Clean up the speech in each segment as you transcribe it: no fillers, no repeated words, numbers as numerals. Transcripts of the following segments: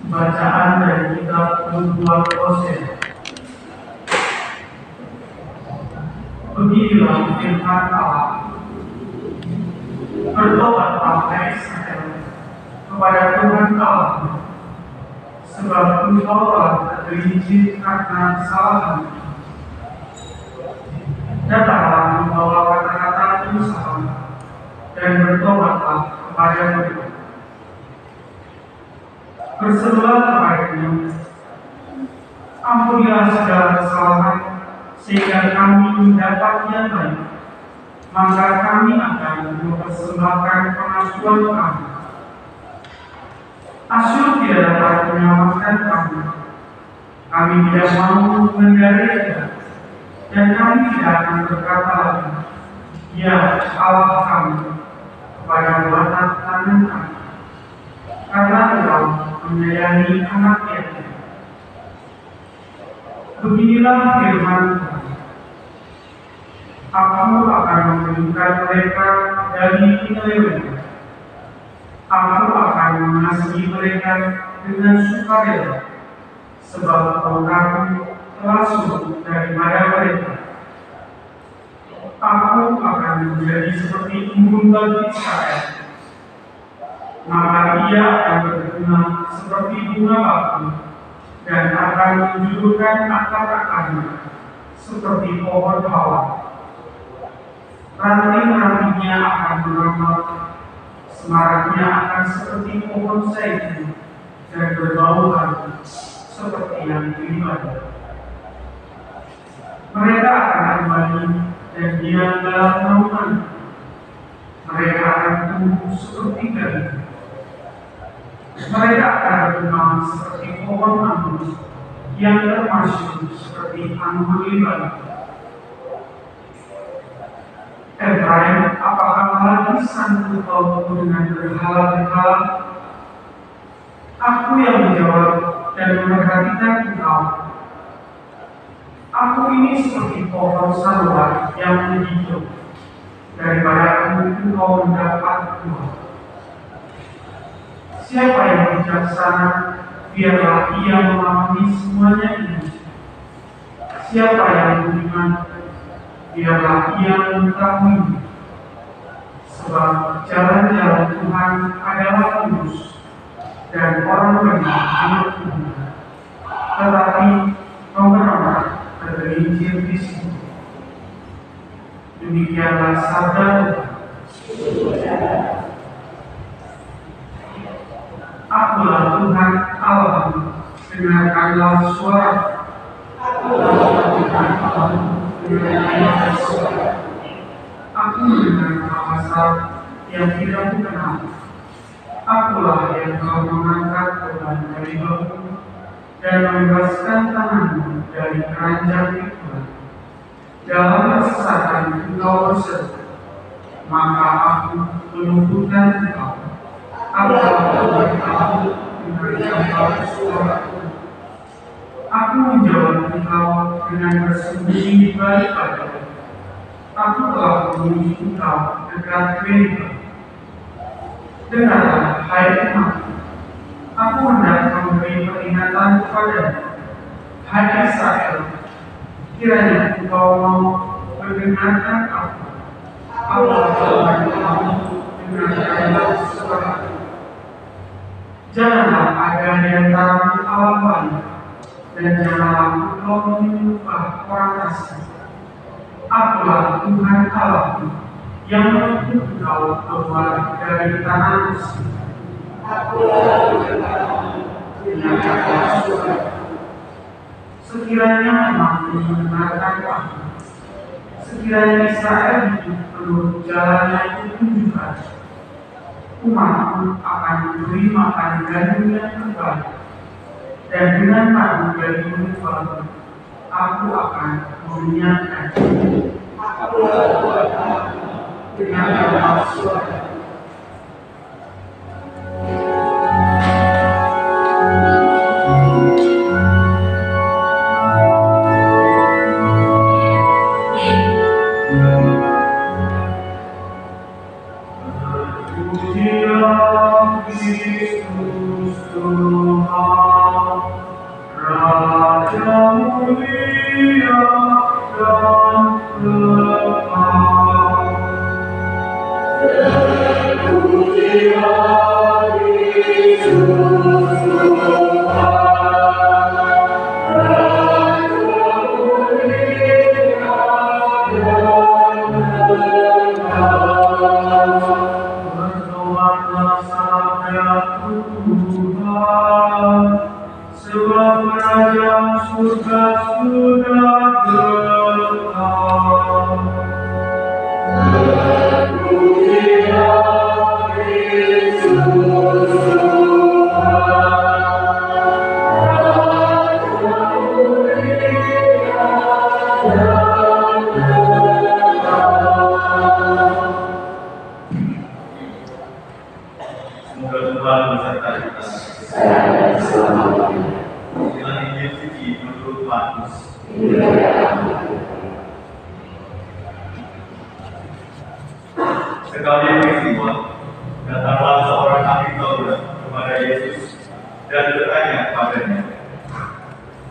Bacaan dari kitab Nubuat Hosea. Beginilah firman Allah. Bertobatlah hai Israel kepada Tuhan Allah, sebab engkau telah tergelincir karena kesalahan. Datanglah membawa kata-kata penyesalan dan bertobatlah kepada mereka. Berserulah kepadanya, ampunilah segala kesalahan, sehingga kami mendapat yang baik. Maka kami akan mempersembahkan pengakuan kami. Asyur tidak dapat menyelamatkan kami. Kami tidak mau mengendalinya, dan kami tidak akan berkata lagi, ya Allah kami, kepada watak tangan kami. Karena Engkau menyayangi anak yatim. Beginilah firman Tuhan. Aku akan memberikan mereka dari penyelewengan. Aku akan mengasihi mereka dengan sukarela, sebab Engkau telah surut daripada mereka. Aku akan menjadi seperti embun bagi Israel, maka ia akan berbunga seperti bunga batu, dan akan menjulurkan akar-akarnya seperti pohon hawa. Ranting-rantingnya akan merambah, semaraknya akan seperti pohon zaitun, dan berbau harum seperti yang beribadah. Mereka akan kembali dan diam dalam naungan. Mereka akan tumbuh seperti gandum. Mereka akan berkembang seperti pohon anggur yang termasyur seperti anggur Libanon. Efraim, apakah lagi sanggup kau dengan berhala-berhala? Aku yang menjawab dan memperhatikan engkau. Aku ini seperti pohon saluran yang menghijau. Daripada engkau mendapat buah. Siapa yang bijaksana, biarlah ia memahami semuanya ini. Siapa yang budiman, biarlah ia mengetahui. Sebab jalan-jalan Tuhan adalah lurus, dan orang benar anak Tuhan. Tetapi pemerintah tergelincir di situ. Demikianlah sabda Tuhan. Akulah Tuhan Allahmu, dengarkanlah suara. Akulah Tuhan Allahmu, dengarkanlah suara. Aku mendengar bahasa yang tidak dikenal. Akulah yang kau mengangkat beban dari batu dan membebaskan tanganmu dari keranjang itu. Dalam kesesakan engkau berseru, maka aku melumpuhkan engkau. Aku bertahu dengan suara. Aku menjawab engkau dengan bersembunyi di balik badan. Aku telah menguji engkau dekat Meribah. Dengarlah, hai umatku, aku hendak memberi peringatan kepadamu, hai Israel. Kiranya engkau mau mendengarkan aku. Aku akan mendengarkan suara. Janganlah ada di antara Allah lain, dan janganlah engkau menyembah orang asing. Akulah Tuhan Allahmu yang menuntut engkau keluar dari tanah Mesir. Akulah Tuhan Allahmu dengan cakap suara. Sekiranya memang mendengarkan aku, sekiranya Israel hidup penuh jalan yang ditunjukkan, umatku akan memberi makan gandum yang terbaik, dan dengan madu dari gunung baru, aku akan mengenyangkan. Akulah Tuhan Allahmu dengan cakap suara. Pujilah Kristus Tuhan. Sekali peristiwa, datanglah seorang ahli Taurat kepada Yesus dan bertanya kepadanya,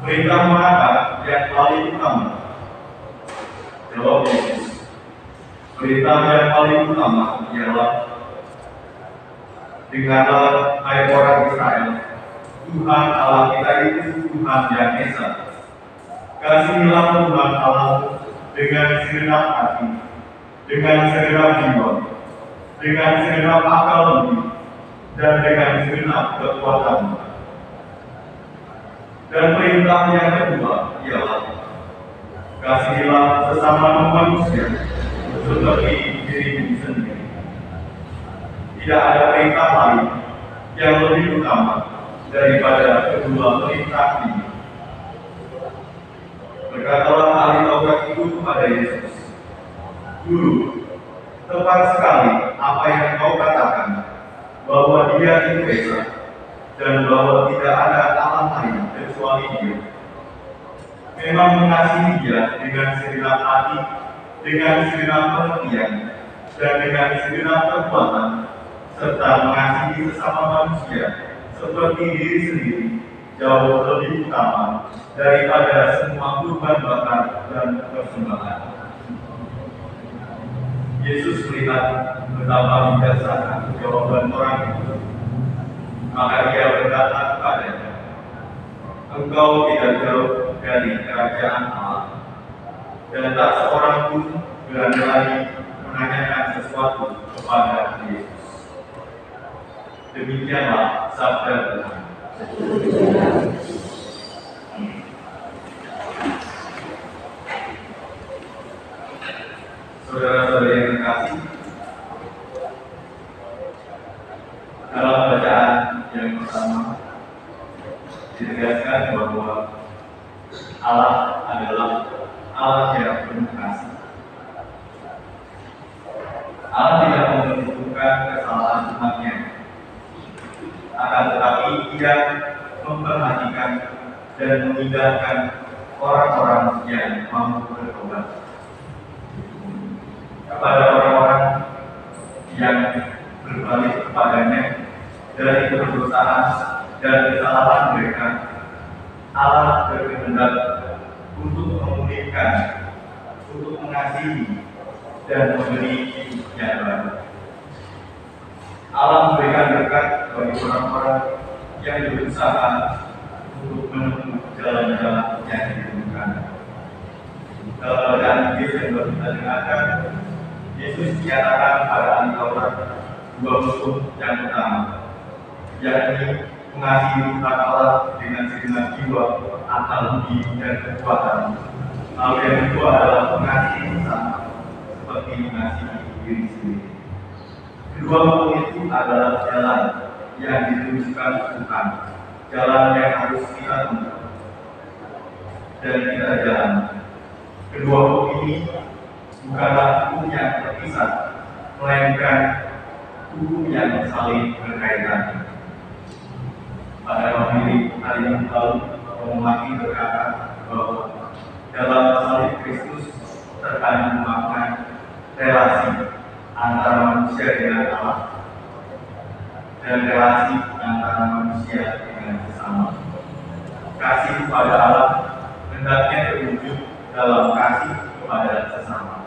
"Perintah manakah yang paling utama?" Jawab Yesus, "Perintah yang paling utama ialah, dengarlah hai orang Israel, Tuhan Allah kita itu Tuhan yang esa. Kasihilah Tuhan Allah dengan segenap hati, dengan segenap jiwa, dengan segenap akal budi, dan dengan segenap kekuatan. Dan perintah yang kedua ialah, kasihilah sesama manusia seperti dirimu sendiri. Tidak ada perintah lain yang lebih utama daripada kedua perintah ini." Berkatalah ahli Taurat itu kepada Yesus, "Guru, tepat sekali apa yang kau katakan, bahwa Dia itu esa, dan bahwa tidak ada Allah lain kecuali Dia. Memang mengasihi Dia dengan segenap hati, dengan segenap pengertian, dan dengan segenap kekuatan, serta mengasihi sesama manusia seperti diri sendiri, jauh lebih utama daripada semua kurban bakar dan persembahan." Yesus melihat betapa bijaksana jawaban orang itu, maka Dia berkata kepadanya, "Engkau tidak jauh dari kerajaan Allah." Dan tak seorang pun berani lagi menanyakan sesuatu kepada Yesus. Demikianlah sabda Tuhan. Saudara-saudara yang terkasih, dalam bacaan yang pertama ditegaskan bahwa Allah adalah Allah yang penuh kasih. Allah tidak membenturkan kesalahan umatnya, akan tetapi Dia memperhatikan dan mengindahkan orang-orang yang mampu bertobat. Kepada orang-orang yang berbalik kepadanya dari kedosaan dan kesalahan mereka, Allah berkehendak untuk memulihkan, untuk mengasihi, dan memberi hidup yang baru. Allah memberikan berkat bagi orang-orang yang berusaha untuk menempuh jalan-jalan yang ditentukan. Dalam bacaan Injil yang baru kita dengarkan, Yesus menyatakan pada ahli Taurat dua hukum yang utama, yakni mengasihi Tuhan Allah dengan segenap jiwa, akal budi, dan kekuatan. Lalu yang kedua adalah mengasihi sesama seperti mengasihi diri sendiri. Kedua hukum itu adalah jalan yang ditunjukkan Tuhan, jalan yang harus kita tempuh dan kita jalani. Kedua hukum ini bukanlah hukum yang terpisah, melainkan hukum yang saling berkaitan. Pada homili hari Minggu lalu, Romo Maki berkata bahwa dalam salib Kristus terkandung makna relasi antara manusia dengan Allah dan relasi antara manusia dengan sesama. Kasih kepada Allah hendaknya terwujud dalam kasih kepada sesama.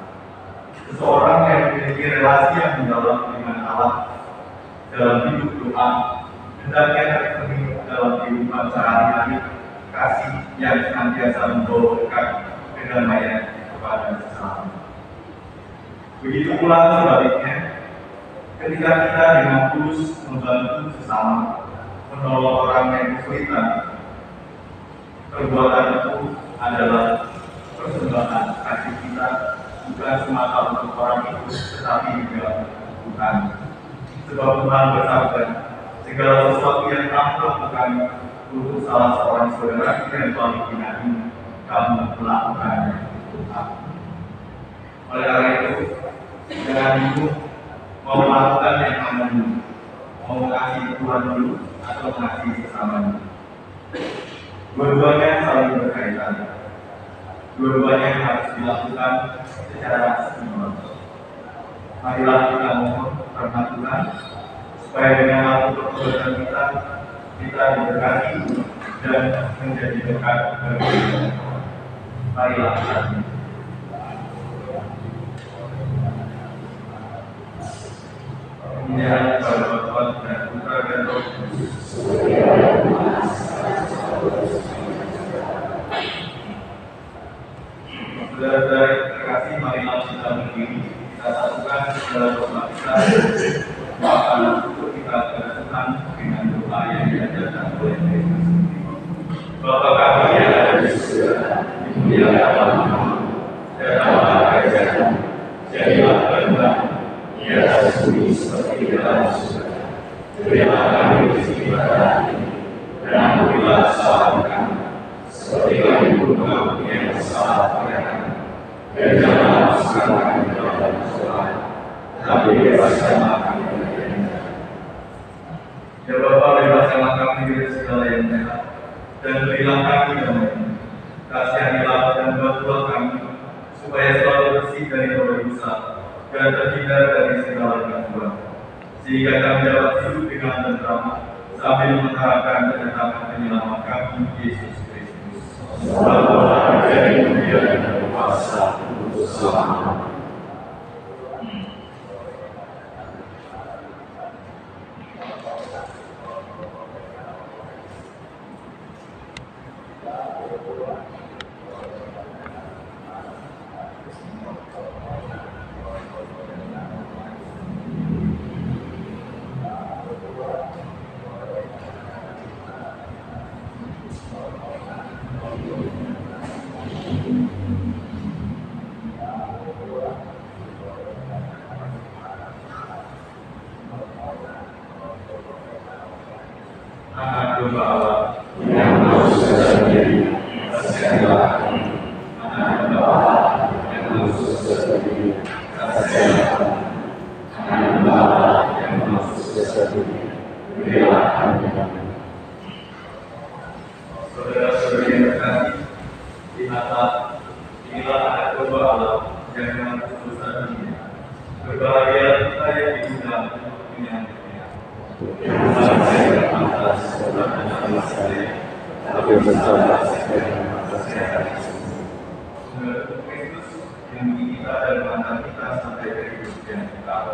Seseorang yang memiliki relasi yang mendalam dengan Allah dalam hidup doa hendaknya terpenuhi dalam kehidupan sehari-hari, kasih yang senantiasa membawa berkat kedamaian kepada sesama. Begitu pula sebaliknya, ketika kita dengan tulus membantu sesama, menolong orang yang kesulitan, perbuatan itu adalah persembahan kasih kita, bukan semata untuk orang itu, tetapi juga Tuhan. Sebab Tuhan bersabda, segala sesuatu yang kamu lakukan untuk salah seorang saudara yang paling hina ini, kamu melakukannya untuk aku. Oleh karena itu, jangan bingung mau melakukan yang mana dulu, mau mengasihi Tuhan dulu atau mengasihi sesama dulu. Dua-duanya saling berkaitan. Dua-duanya harus dilakukan secara seimbang. Marilah kita mohon karena Tuhan, supaya dengan waktu pertobatan kita diberkati dan menjadi dekat bagi kita. Marilah kita. Kemuliaan kepada Bapa dan Putra dan Roh Kudus. Saudara-saudara terkasih, marilah kita berdiri, kita satukan segala doa kita, doakan untuk kita kepada Tuhan dengan doa yang diajarkan oleh Kristus. Bapa kami yang ada di surga, dimuliakan namamu, datanglah kerajaanmu, jadilah kehendakmu di atas bumi seperti di dalam surga. Berilah kami rezeki pada hari ini, dan ampunilah kesalahan kami, seperti kami pun mengampuni yang bersalah kepada kami. Dan janganlah masukkan kami ke dalam percobaan, tetapi bebaskanlah kami dari yang jahat. Ya Bapa, bebaskanlah kami dari segala yang jahat, dan berilah kami damai. Kasihanilah dan bantulah kami, supaya selalu bersih dari dosa dan terhindar dari segala gangguan, sehingga kami dapat hidup dengan tenteram sambil mengharapkan kedatangan penyelamat kami, Yesus Kristus. Bapa, dari dunia dan kuasa untuk selamanya. Anak domba Allah yang mau sendiri, kasihanilah kami. Anak domba Allah yang mau sendiri, kasihanilah kami. Anak domba Allah yang mau sendiri, berilah kami. Saudara-saudari yang terkasih, lihatlah, inilah anak domba Allah yang menebus dosa dunia. Berbahagia kita yang diundang untuk menyambutnya. Tapi bersama Kristus yang kita dan mengantar kita sampai ke hidup yang kekal.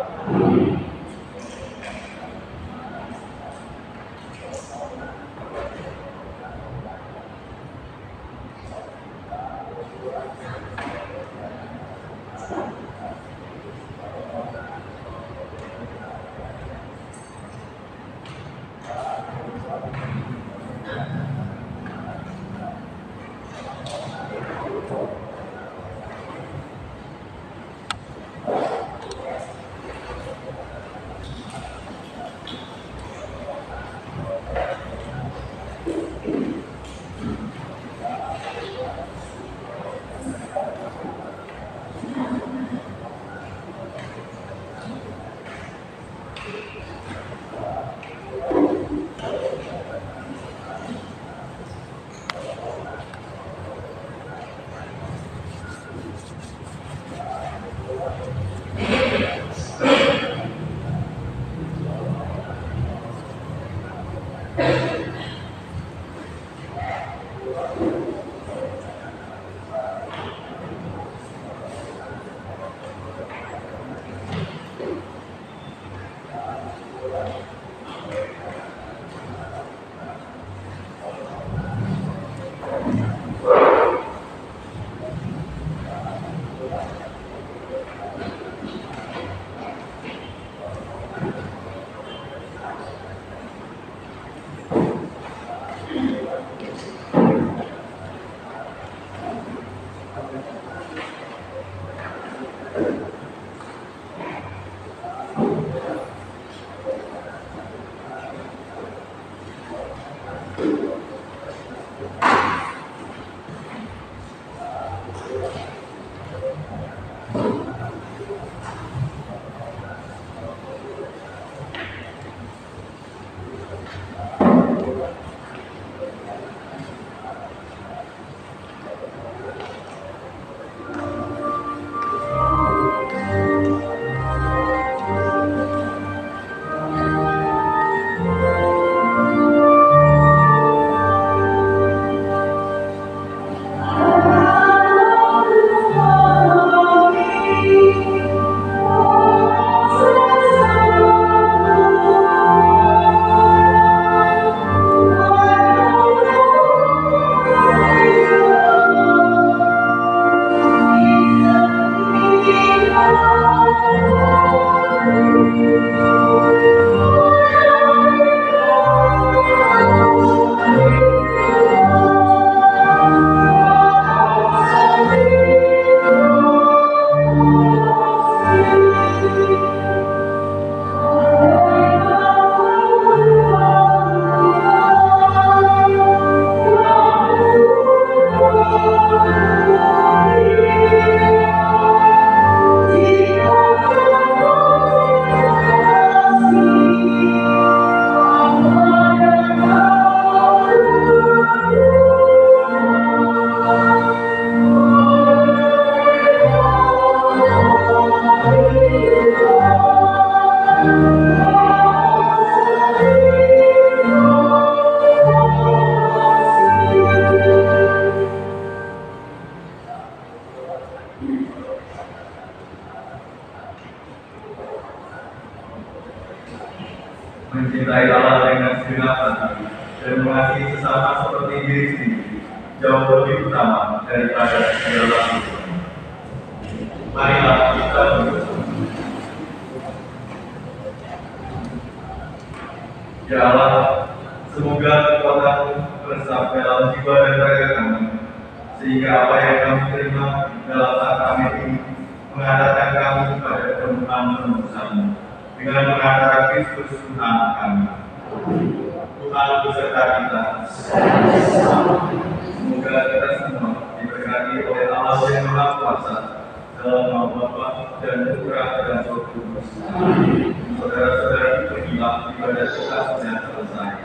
mencintai Allah dengan segenap hati, dan mengasihi sesama seperti diri sendiri, jauh lebih utama daripada segala sesuatu. Marilah kita berdoa. Ya Allah, semoga kekuatan bersabda dalam jiwa dan raga kami, sehingga apa yang kami terima dalam sakrament ini mengantarkan kami pada penuhan penebusan dengan mengatakan Kristus Tuhan kami. Tuhan beserta kita. Semoga kita semua diberkati oleh Allah yang Maha Kuasa dalam nama Bapa dan Putra dan Roh Kudus. Saudara-saudari, pergilah ibadah kita sudah selesai.